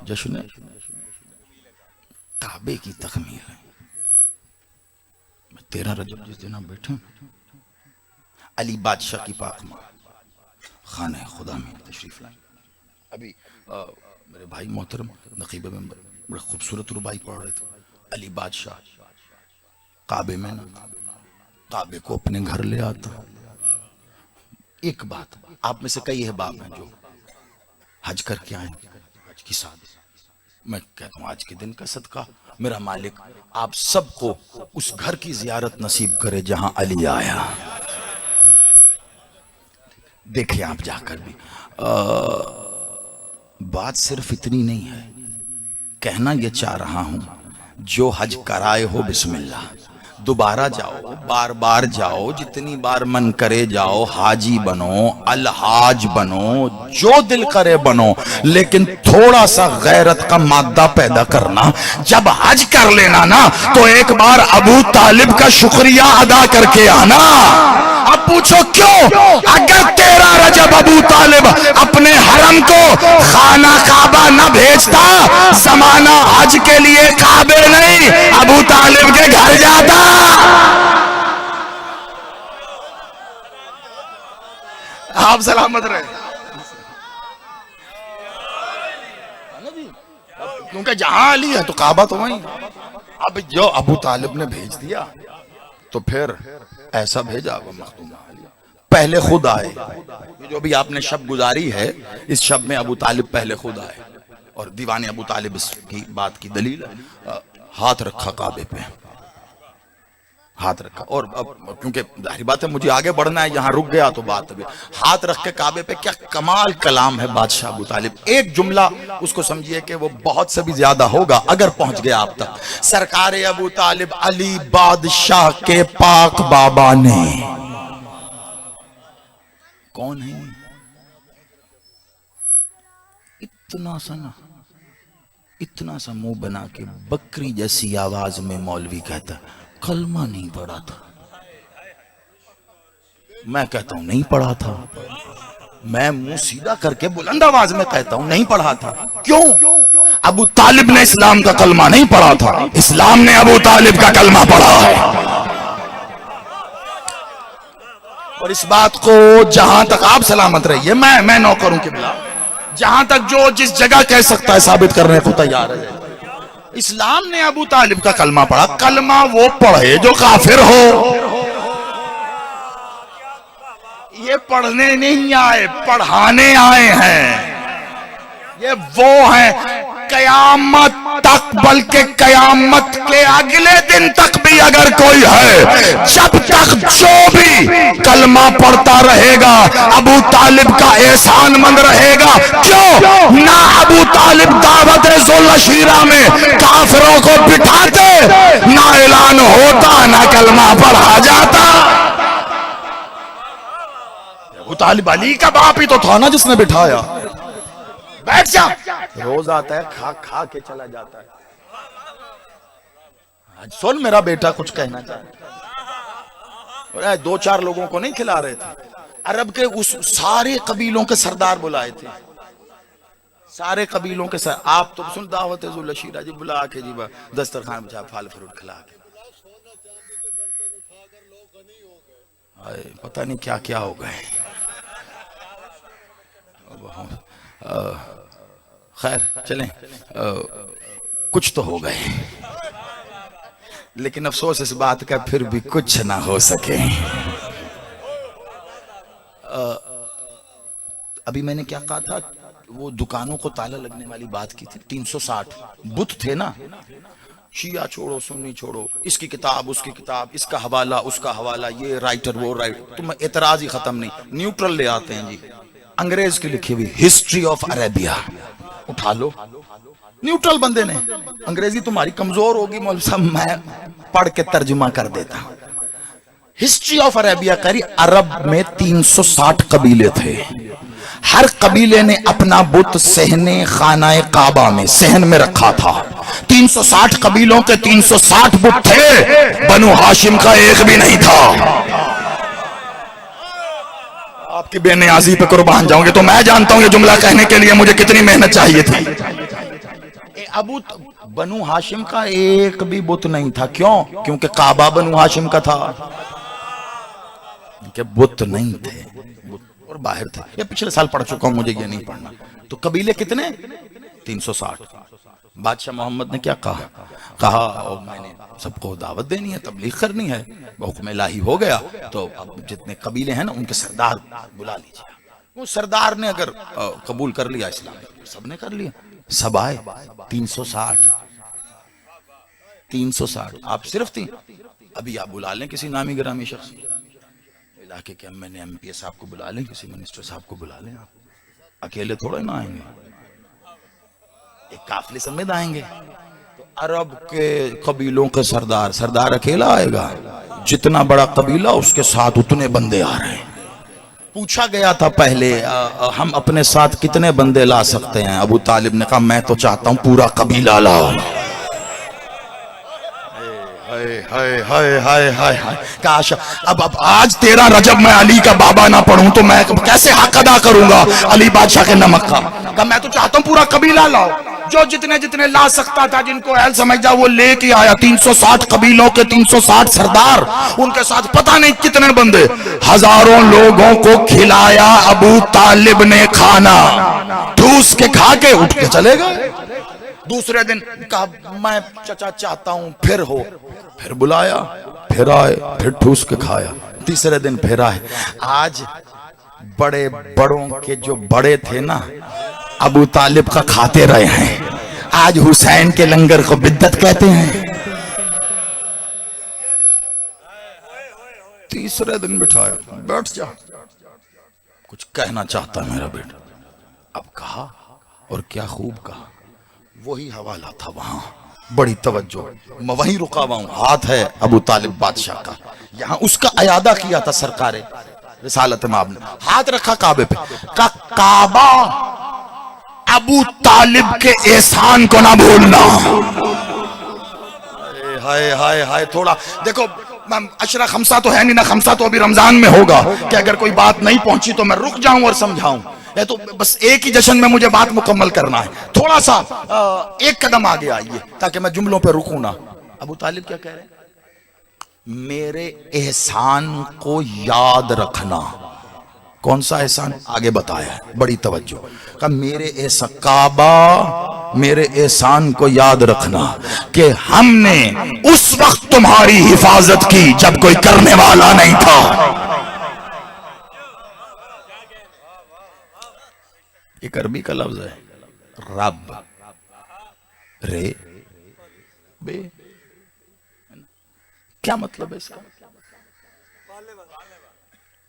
جشن کعبے کی تخمیر ہے. میں 13 رجب جس دن آپ بیٹھے علی بادشاہ کی پاک ماں خانہ خدا میں تشریف لائیں. ابھی میرے بھائی محترم نقیب ممبر بڑے خوبصورت ربائی پڑھ رہے تھے. علی بادشاہ کعبے میں نا کعبے کو اپنے گھر لے آتا. ایک بات آپ میں سے کئی احباب ہیں جو حج کر کے آئیں حج کی سعادت. میں کہتا ہوں آج کے دن کا صدقہ میرا مالک آپ سب کو اس گھر کی زیارت نصیب کرے جہاں علی آیا. دیکھیں آپ جا کر بھی بات صرف اتنی نہیں ہے. کہنا یہ چاہ رہا ہوں جو حج کرائے ہو بسم اللہ دوبارہ جاؤ بار بار جاؤ جتنی بار من کرے جاؤ. حاجی بنو الحاج بنو جو دل کرے بنو لیکن تھوڑا سا غیرت کا مادہ پیدا کرنا. جب حج کر لینا نا تو ایک بار ابو طالب کا شکریہ ادا کر کے آنا. اب پوچھو کیوں؟ اگر 13 رجب ابو طالب اپنے حرم کو خانہ کعبہ نہ بھیجتا زمانہ حج کے لیے کعبے نہیں ابو طالب کے گھر جاتا. آپ سلامت رہے. کیونکہ جہاں علی ہے تو کعبہ تو وہیں. اب جو ابو طالب نے بھیج دیا تو پھر ایسا بھیجا وہ مخدوم پہلے خود آئے. جو بھی آپ نے شب گزاری ہے اس شب میں ابو طالب پہلے خود آئے اور دیوان ابو طالب اس کی بات کی دلیل ہاتھ رکھا کعبے پہ ہاتھ رکھا. اور اب کیونکہ ظاہر بات ہے مجھے آگے بڑھنا ہے یہاں رک گیا تو بات ابھی ہاتھ رکھ کے کعبے پہ کیا کمال کلام ہے بادشاہ ابو طالب. ایک جملہ اس کو سمجھیے کہ وہ بہت سے بھی زیادہ ہوگا اگر پہنچ گیا آپ تک. سرکار ابو طالب علی بادشاہ کے پاک بابا نے کون ہے اتنا سا منہ بنا کے بکری جیسی آواز میں مولوی کہتا کلمہ نہیں پڑھا تھا. میں کہتا ہوں نہیں پڑھا تھا. میں منہ سیدھا کر کے بلند آواز میں کہتا ہوں نہیں پڑھا تھا. کیوں؟ ابو طالب نے اسلام کا کلمہ نہیں پڑھا تھا اسلام نے ابو طالب کا کلمہ پڑھا ہے. اور اس بات کو جہاں تک آپ سلامت رہیے میں نوکروں کے بلا جہاں تک جو جس جگہ کہہ سکتا ہے ثابت کرنے کو تیار ہے. اسلام نے ابو طالب کا کلمہ پڑھا. کلمہ وہ پڑھے جو کافر ہو. یہ پڑھنے نہیں آئے پڑھانے آئے ہیں. یہ وہ ہیں قیامت تک بلکہ قیامت کے اگلے دن تک بھی اگر کوئی ہے جب تک جو بھی کلمہ پڑھتا رہے گا ابو طالب کا احسان مند رہے گا. کیوں؟ نہ ابو طالب دعوت ذوالعشیرہ میں کافروں کو بٹھاتے نہ اعلان ہوتا نہ کلمہ پڑھا جاتا. ابو طالب علی کا باپ ہی تو تھا نا جس نے بٹھایا. بیٹھ جا روز آتا ہے کھا کے چلا جاتا ہے. آج سن میرا بیٹا کچھ کہنا چاہتا ہے. 2-4 لوگوں کو نہیں کھلا رہے تھے. عرب کے اس سارے قبیلوں کے سردار بلائے تھے. سارے قبیلوں کے سردار. آپ تو سن دعوت ذوالعشیرہ جی بلا کے جی دسترخوان بچھا پھل فروٹ کھلا کے پتہ نہیں کیا کیا ہو گئے. خیر چلیں کچھ تو ہو گئے لیکن افسوس اس بات کا پھر بھی کچھ نہ ہو سکے. ابھی میں نے کیا کہا تھا وہ دکانوں کو تالا لگنے والی بات کی تھی. 360 بت تھے نا. شیعہ چھوڑو سنی چھوڑو اس کی کتاب اس کی کتاب اس کا حوالہ اس کا حوالہ یہ رائٹر وہ رائٹر. تم اعتراض ہی ختم نہیں. نیوٹرل لے آتے ہیں جی انگریز کی لکھی ہوئی ہسٹری آف عربیہ اٹھا لو. نیوٹرل بندے نے انگریزی تمہاری کمزور ہوگی مولوی صاحب میں پڑھ کے ترجمہ کر دیتا ہوں. ہسٹری آف عربیہ کری. عرب میں 360 قبیلے تھے. ہر قبیلے نے اپنا بت صحن خانہ کعبہ میں صحن میں رکھا تھا. 360 قبیلوں کے 360 بت تھے. بنو ہاشم کا ایک بھی نہیں تھا. آپ کی بے نیازی پہ قربان جاؤں گے تو میں جانتا ہوں یہ جملہ کہنے کے لیے مجھے کتنی محنت چاہیے تھی. ابو بنو ہاشم کا ایک بھی بت نہیں تھا. کیوں؟ کیونکہ کعبہ بنو ہاشم کا تھا. کہ بت نہیں تھے اور باہر تھے. یہ پچھلے سال پڑھ چکا ہوں, مجھے یہ نہیں پڑھنا. تو قبیلے کتنے؟ 360. بادشاہ محمد نے کیا کہا میں نے سب کو دعوت دینی ہے, تبلیغ کرنی ہے, حکم الہی ہو گیا, تو اب جتنے قبیلے ہیں نا ان کے سردار بلا لیجیے. وہ سردار نے اگر قبول کر لیا اسلام, سب نے کر لیا, سب آئے. 360. آپ صرف تھی. ابھی آپ بلا لیں کسی نامی گرامی شخص علاقے کے M N A M P صاحب کو بلا لیں, کسی منسٹر صاحب کو بلا لیں. آپ اکیلے تھوڑے نہ آئیں گے, ایک قافلے سمیت آئیں گے. تو عرب کے قبیلوں کے سردار اکیلا آئے گا. جتنا بڑا قبیلہ اس کے ساتھ اتنے بندے آ رہے ہیں. پوچھا گیا تھا پہلے ہم اپنے ساتھ کتنے بندے لا سکتے ہیں؟ ابو طالب نے کہا میں تو چاہتا ہوں پورا قبیلہ لاؤ. کاش اب آج 13 رجب میں علی کا بابا نہ پڑھوں تو میں کیسے حق ادا کروں گا علی بادشاہ کے نمک کا. کہ میں تو چاہتا ہوں پورا قبیلہ لاؤ. جو جتنے لا سکتا تھا, جن کو اہل سمجھا, وہ لے کے آیا. 360 قبیلوں کے 360 سردار, ان کے ساتھ پتہ نہیں کتنے بندے. ہزاروں لوگوں کو کھلایا ابو طالب نے کھانا, ٹھوس کے کھا کے اٹھ کے چلے گئے. دوسرے دن کہا میں چچا چاہتا ہوں پھر ہو, پھر بلایا, پھر آئے, پھر ٹھوس کے کھایا. تیسرے دن پھر آئے. آج بڑے بڑوں کے جو بڑے تھے نا, ابو طالب کا کھاتے رہے ہیں. آج حسین کے لنگر کو بدعت کہتے ہیں. تیسرے دن بٹھایا, بیٹھ جا, کچھ کہنا چاہتا ہے میرا بیٹا. اب کہا, اور کیا خوب کہا. وہی حوالہ تھا وہاں, بڑی توجہ, میں وہیں رکا ہوا ہوں. ہاتھ ہے ابو طالب بادشاہ کا, یہاں اس کا عیادہ کیا تھا سرکار رسالت مآب نے. ہاتھ رکھا کعبے پہ, کعبہ ابو طالب کے احسان کو نہ بھولنا. ہائے ہائے ہائے. تھوڑا دیکھو, عشرہ خمسہ تو ہے نہیں نا, خمسہ تو ابھی رمضان میں ہوگا, کہ اگر کوئی بات نہیں پہنچی تو میں رک جاؤں اور سمجھاؤں. تو بس ایک ہی جشن میں مجھے بات مکمل کرنا ہے. تھوڑا سا ایک قدم آگے آئیے تاکہ میں جملوں پہ رکوں نہ. ابو طالب کیا کہہ رہے ہیں؟ میرے احسان کو یاد رکھنا. کون سا احسان؟ آگے بتایا ہے, بڑی توجہ. کہ میرے احسان, کعبہ میرے احسان کو یاد رکھنا کہ ہم نے اس وقت تمہاری حفاظت کی جب کوئی کرنے والا نہیں تھا. ایک عربی کا لفظ ہے رب, رے بے, کیا مطلب ہے اس کا؟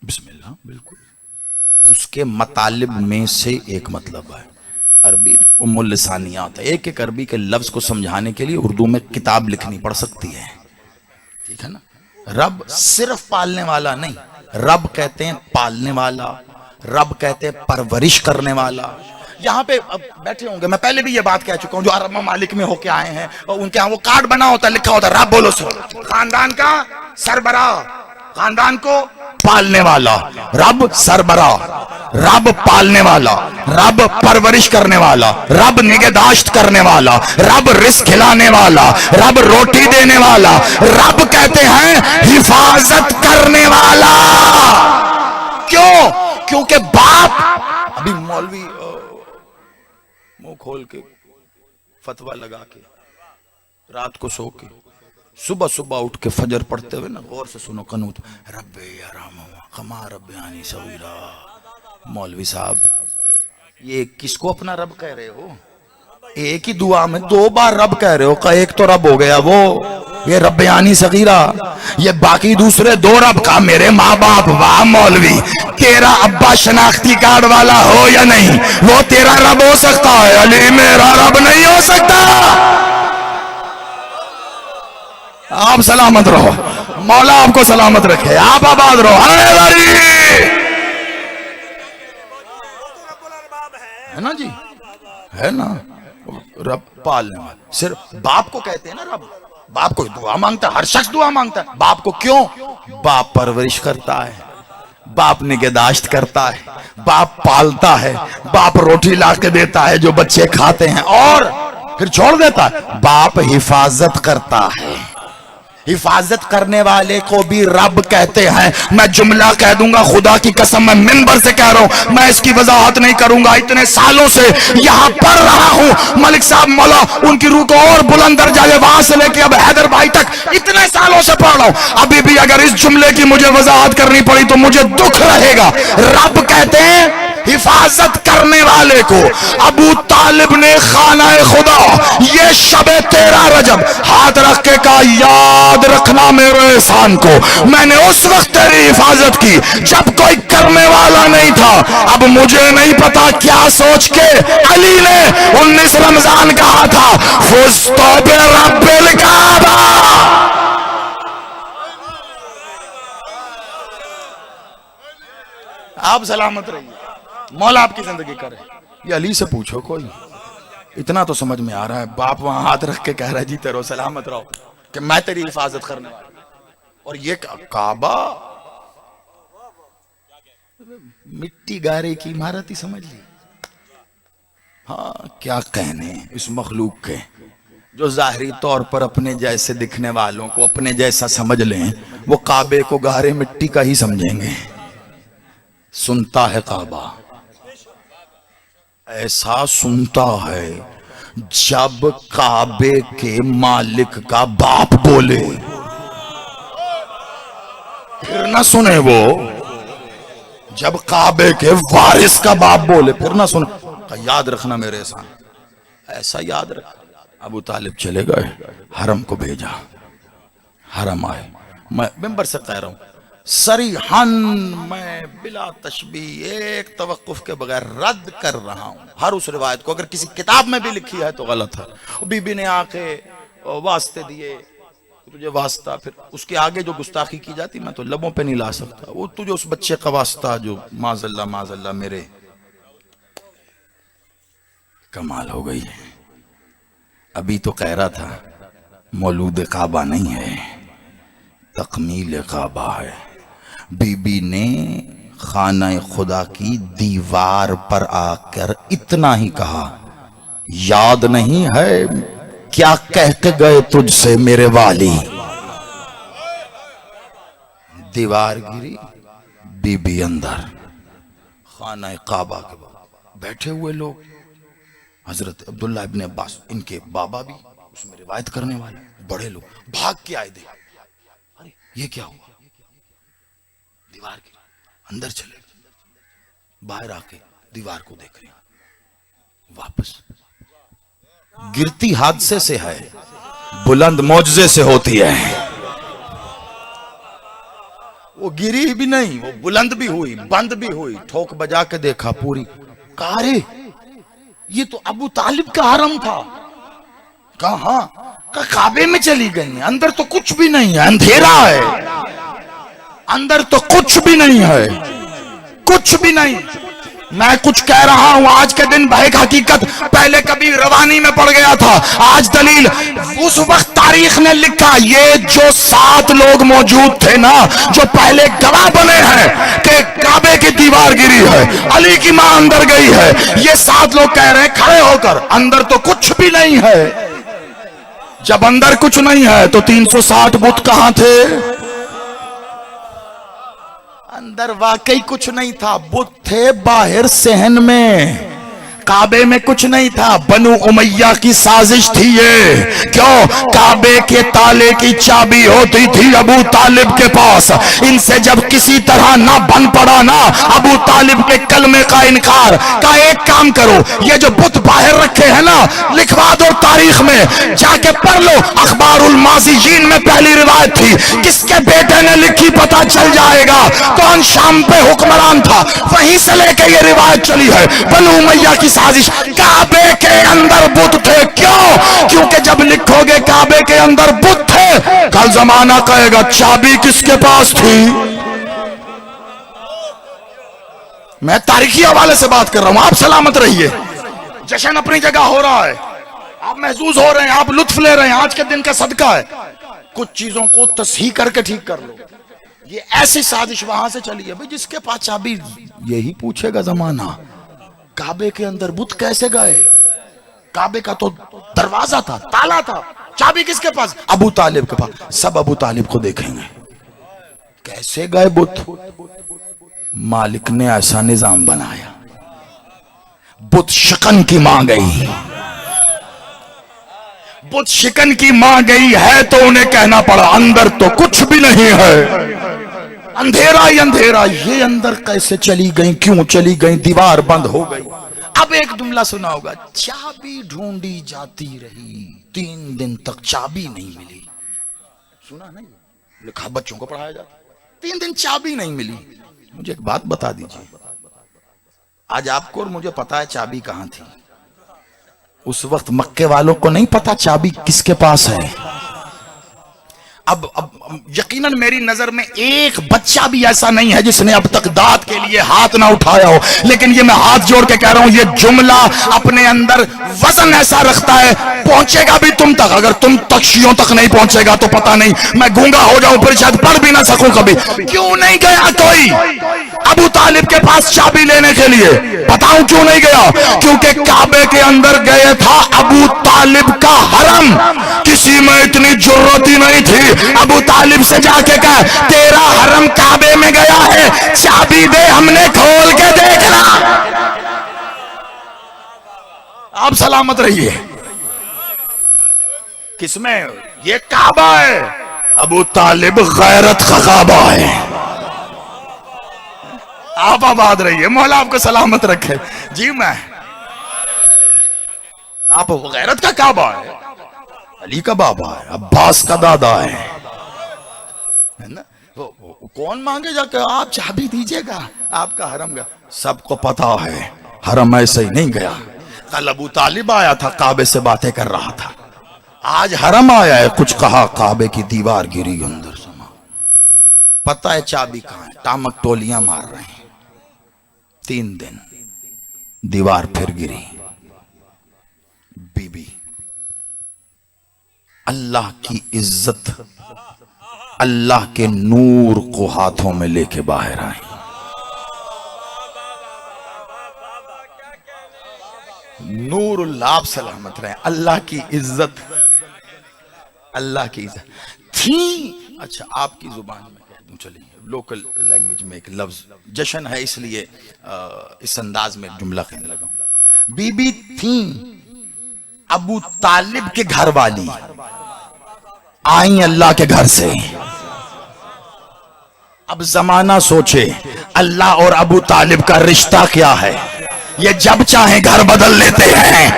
بسم اللہ. بالکل اس کے مطالب میں سے ایک مطلب ہے. عربی ام اللسانیات ہے. ایک ایک عربی کے لفظ کو سمجھانے کے لیے اردو میں کتاب لکھنی پڑ سکتی ہے, ٹھیک ہے نا. رب صرف پالنے والا نہیں, رب کہتے ہیں پالنے والا, رب کہتے ہیں پرورش کرنے والا. یہاں پہ بیٹھے ہوں گے, میں پہلے بھی یہ بات کہہ چکا ہوں, جو عرب ممالک میں ہو کے آئے ہیں, اور ان کے ہاں وہ کارڈ بنا ہوتا ہے, لکھا ہوتا ہے رب بولو سر, خاندان کا سربراہ, خاندان کو پالنے والا. رب سربراہ, رب پالنے والا, رب پرورش کرنے والا, رب نگہداشت کرنے والا, رب رزق کھلانے والا, رب روٹی دینے والا, رب کہتے ہیں حفاظت کرنے والا. کیوں؟ کیونکہ باپ, ابھی مولوی منہ کھول کے فتویٰ لگا کے رات کو سو کے صبح اٹھ کے فجر پڑھتے ہوئے نا, غور سے سنو قنوت, رب ارحمہما کما ربیانی صغیرا. مولوی صاحب یہ کس کو اپنا رب کہہ رہے ہو؟ ایک ہی دعا میں 2 بار رب کہہ رہے ہو. کہ ایک تو رب ہو گیا وہ یہ ربیانی صغیرہ, یہ باقی دوسرے 2 رب. کا میرے ماں باپ. واہ مولوی, تیرا ابا شناختی کارڈ والا ہو یا نہیں, وہ تیرا رب ہو سکتا ہے, علی میرا رب نہیں ہو سکتا. آپ سلامت رہو, مولا آپ کو سلامت رکھے, آپ آباد رہو. ہے نا جی, ہے نا. رب پالنے والا, صرف باپ کو کہتے ہیں نا رب. باپ کو دعا مانگتا ہے, ہر شخص دعا مانگتا ہے. باپ کو کیوں؟ باپ پرورش کرتا ہے, باپ نگہداشت کرتا ہے, باپ پالتا ہے, باپ روٹی لا کے دیتا ہے جو بچے کھاتے ہیں, اور پھر چھوڑ دیتا ہے. باپ حفاظت کرتا ہے. حفاظت کرنے والے کو بھی رب کہتے ہیں. میں جملہ کہہ دوں گا خدا کی قسم, میں منبر سے کہہ رہا ہوں, میں اس کی وضاحت نہیں کروں گا. اتنے سالوں سے یہاں پڑھ رہا ہوں. ملک صاحب مولا ان کی روح کو اور بلند درجہ دے, وہاں سے لے کے اب حیدر بھائی تک اتنے سالوں سے پڑھ رہا ہوں. ابھی بھی اگر اس جملے کی مجھے وضاحت کرنی پڑی تو مجھے دکھ رہے گا. رب کہتے ہیں حفاظت کرنے والے کو. ابو طالب نے خانہ خدا یہ شب 13 رجب ہاتھ رکھ کے کہا یاد رکھنا میرے احسان کو, میں نے اس وقت تیری حفاظت کی جب کوئی کرنے والا نہیں تھا. اب مجھے نہیں پتا کیا سوچ کے علی نے 19 رمضان کہا تھا فزت برب الکعبہ. آپ سلامت رہیے, مولا آپ کی زندگی کرے. یہ علی سے پوچھو, کوئی اتنا تو سمجھ میں آ رہا ہے. باپ وہاں ہاتھ رکھ کے کہہ رہا ہے جی تیرو سلامت رہو کہ میں تیری حفاظت کرنے والا. اور یہ کعبہ مٹی گارے کی عمارت ہی سمجھ لی. ہاں کیا کہنے اس مخلوق کے جو ظاہری طور پر اپنے جیسے دکھنے والوں کو اپنے جیسا سمجھ لیں, وہ کعبے کو گارے مٹی کا ہی سمجھیں گے. سنتا ہے کعبہ, ایسا سنتا ہے جب کعبے کے مالک کا باپ بولے. پھر نہ سنے وہ جب کعبے کے وارث کا باپ بولے, پھر نہ سنے. یاد رکھنا میرے ساتھ, ایسا یاد رکھ. ابو طالب چلے گئے, حرم کو بھیجا, حرم آئے. میں ممبر سے کہہ رہا ہوں صریحاً, میں بلا تشبیہ ایک توقف کے بغیر رد کر رہا ہوں ہر اس روایت کو. اگر کسی کتاب میں بھی لکھی ہے تو غلط ہے. بی بی نے آ کے واسطے دیے, تجھے واسطہ, پھر اس کے آگے جو گستاخی کی جاتی میں تو لبوں پہ نہیں لا سکتا. وہ تجھے اس بچے کا واسطہ جو معاذ اللہ میرے, کمال ہو گئی. ابھی تو کہہ رہا تھا مولود کعبہ نہیں ہے, تکمیل کعبہ ہے. بی بی نے خانہ خدا کی دیوار پر آ کر اتنا ہی کہا, یاد نہیں ہے کیا کہہ کے گئے تجھ سے میرے والی. دیوار گری, بی بی اندر. خانہ کعبہ کے بیٹھے ہوئے لوگ, حضرت عبداللہ ابن عباس ان کے بابا بھی اس میں روایت کرنے والے, بڑے لوگ بھاگ کے آئے. ارے یہ کیا ہوا؟ دیوار کی اندر چلے, باہر آ کے دیوار کو دیکھ رہے, واپس. گرتی حادثے سے ہے, بلند معجزے سے ہوتی ہے. وہ گری بھی نہیں, وہ بلند بھی ہوئی, بند بھی ہوئی. ٹھوک بجا کے دیکھا پوری. کارے یہ تو ابو طالب کا حرم تھا. کہاں؟ کعبے میں چلی گئی. اندر تو کچھ بھی نہیں ہے, اندھیرا ہے. اندر تو کچھ بھی نہیں ہے, کچھ بھی نہیں. میں کچھ کہہ رہا ہوں آج کے دن بھائی حقیقت پہلے کبھی روانی میں پڑ گیا تھا, آج دلیل. اس وقت تاریخ نے لکھا یہ جو 7 لوگ موجود تھے نا, جو پہلے گواہ بنے ہیں کہ کعبے کی دیوار گری ہے, علی کی ماں اندر گئی ہے, یہ 7 لوگ کہہ رہے ہیں کھڑے ہو کر اندر تو کچھ بھی نہیں ہے. جب اندر کچھ نہیں ہے تو 360 بت کہاں تھے؟ اندر واقعی کچھ نہیں تھا, بت تھے باہر صحن میں. کعبے میں کچھ نہیں تھا, بنو امیہ کی سازش تھی یہ. کیوں؟ کعبے کے تالے کی چابی ہوتی تھی ابو طالب کے پاس. ان سے جب کسی طرح نہ بن پڑا نا ابو طالب کے کلمے کا انکار, کا ایک کام کرو, یہ جو بت باہر رکھے ہیں نا لکھوا دو تاریخ میں, جا کے پڑھ لو. اخبار الماضیین میں پہلی روایت تھی, کس کے بیٹے نے لکھی پتہ چل جائے گا کون شام پہ حکمران تھا. وہیں سے لے کے یہ روایت چلی ہے. بنو امیہ کی سازش, کعبے کے اندر بت تھے. کیوں؟ کیونکہ جب لکھو گے کعبے کے اندر بت تھے, کل زمانہ کہے گا چابی کس کے پاس تھی. میں تاریخی حوالے سے بات کر رہا ہوں, آپ سلامت رہیے. جشن اپنی جگہ ہو رہا ہے, آپ محظوظ ہو رہے ہیں, آپ لطف لے رہے ہیں, آج کے دن کا صدقہ ہے. کچھ چیزوں کو تصحیح کر کے ٹھیک کر لو. یہ ایسی سازش وہاں سے چلی ہے بھئی جس کے پاس چابی, یہی پوچھے گا زمانہ کعبے کے اندر بت کیسے گئے. کعبے کا تو دروازہ تھا، تالا تھا، چابی کس کے پاس؟ ابو طالب کے پاس۔ سب ابو طالب کو دیکھیں گے، کیسے گئے بت؟ مالک نے ایسا نظام بنایا، بت شکن کی ماں گئی، بت شکن کی ماں گئی ہے تو انہیں کہنا پڑا اندر تو کچھ بھی نہیں ہے، اندھیرا ہی اندھیرا۔ یہ اندر کیسے چلی گئیں، کیوں چلی گئیں؟ دیوار بند ہو گئی۔ اب ایک جملہ سنا ہوگا، چابی ڈھونڈی جاتی رہی 3 دن تک چابی نہیں ملی۔ سنا نہیں؟ لکھا بچوں کو پڑھایا جاتا، 3 دن چابی نہیں ملی۔ مجھے ایک بات بتا دیجیے، آج آپ کو اور مجھے پتا ہے چابی کہاں تھی، اس وقت مکے والوں کو نہیں پتا چابی کس کے پاس ہے۔ اب یقیناً میری نظر میں ایک بچہ بھی ایسا نہیں ہے جس نے اب تک داد کے لیے ہاتھ نہ اٹھایا ہو، لیکن یہ میں ہاتھ جوڑ کے کہہ رہا ہوں، یہ جملہ اپنے اندر وزن ایسا رکھتا ہے، پہنچے گا بھی تم تک۔ اگر تم تخشیوں تک نہیں پہنچے گا تو پتہ نہیں، میں گونگا ہو جاؤں پھر شاید پڑھ بھی نہ سکوں کبھی۔ کیوں نہیں گیا کوئی ابو طالب کے پاس چابی لینے کے لیے؟ بتاؤں کیوں نہیں گیا؟ کیونکہ کعبے کے اندر گئے تھا ابو طالب کا حرم، کسی میں اتنی جرت ہی نہیں تھی ابو طالب سے جا کے کہا تیرا حرم کعبے میں گیا ہے، چابی دے ہم نے کھول کے دیکھنا۔ آپ سلامت رہیے۔ کس میں؟ یہ کعبہ ہے، ابو طالب غیرت کا کعبہ ہے۔ آپ آباد رہیے، مولا آپ کو سلامت رکھے۔ جی میں آپ غیرت کا کعبہ ہے، علی کا بابا ہے، عباس کا دادا ہے نا؟ کون مانگے جا کے آپ چابی دیجئے گا آپ کا حرم گا؟ سب کو پتا ہے حرم ایسے ہی نہیں گیا۔ کل ابو طالب آیا تھا، کعبے سے باتیں کر رہا تھا، آج حرم آیا ہے، کچھ کہا کعبے کی دیوار گری اندر سما۔ پتا ہے چابی کہاں ہے؟ ٹامک ٹولیاں مار رہے ہیں۔ 3 دن دیوار پھر گری۔ بی بی اللہ کی عزت، اللہ کے نور کو ہاتھوں میں لے کے باہر آئیں۔ نور اللہ، آپ سلامت رہیں۔ اللہ کی عزت، اللہ کی عزت تھی۔ اچھا آپ کی زبان میں کہہ دوں، چلیے لوکل لینگویج میں ایک لفظ، جشن ہے اس لیے اس انداز میں جملہ کہنے لگا۔ بی بی تھیں ابو طالب کے گھر والی، آئیں اللہ کے گھر سے۔ اب زمانہ سوچے اللہ اور ابو طالب کا رشتہ کیا ہے؟ یہ جب چاہیں گھر بدل لیتے ہیں،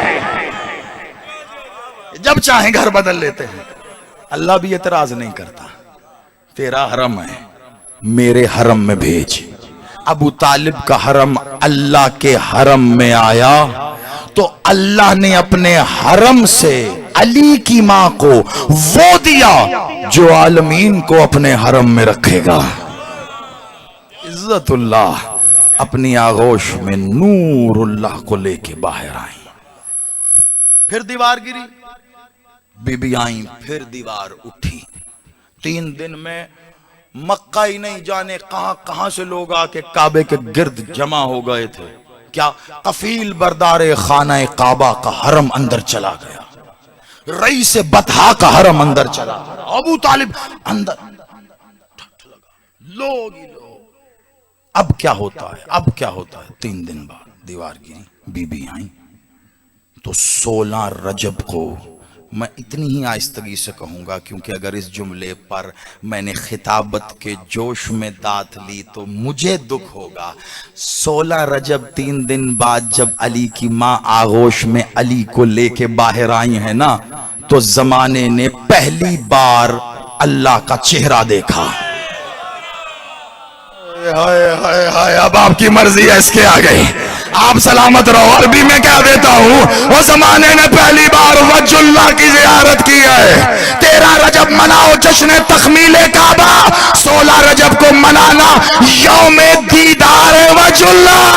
جب چاہیں گھر بدل لیتے ہیں۔ اللہ بھی اعتراض نہیں کرتا، تیرا حرم ہے میرے حرم میں بھیج۔ ابو طالب کا حرم اللہ کے حرم میں آیا تو اللہ نے اپنے حرم سے علی کی ماں کو وہ دیا جو عالمین کو اپنے حرم میں رکھے گا۔ عزت اللہ اپنی آغوش میں نور اللہ کو لے کے باہر آئیں۔ پھر دیوار گری، بی بی آئیں، پھر دیوار اٹھی۔ 3 دن میں مکہ ہی نہیں جانے کہاں کہاں سے لوگ آ کے کعبے کے گرد جمع ہو گئے تھے۔ کیا کفیل بردار خانہ کعبہ کا حرم اندر چلا گیا، رئیس بطحا کا حرم اندر چلا گیا، ابو طالب اندر، لوگ ہی لوگ۔ اب کیا ہوتا ہے؟ اب کیا ہوتا ہے؟ 3 دن بعد دیوار گری، بی بی آئیں تو 16 رجب کو، میں اتنی ہی آہستگی سے کہوں گا کیونکہ اگر اس جملے پر میں نے خطابت کے جوش میں داد لی تو مجھے دکھ ہوگا۔ 16 رجب 3 دن بعد جب علی کی ماں آغوش میں علی کو لے کے باہر آئی ہیں نا، تو زمانے نے پہلی بار اللہ کا چہرہ دیکھا۔ اب آپ کی مرضی ہے، اس کے آگے آپ سلامت رہو۔ عربی میں کہہ دیتا ہوں، وہ زمانے نے پہلی بار وجہ اللہ کی زیارت کی ہے۔ 13 رجب مناؤ جشن تخمیل کعبہ، 16 رجب کو منانا یوم دیدار وجہ اللہ۔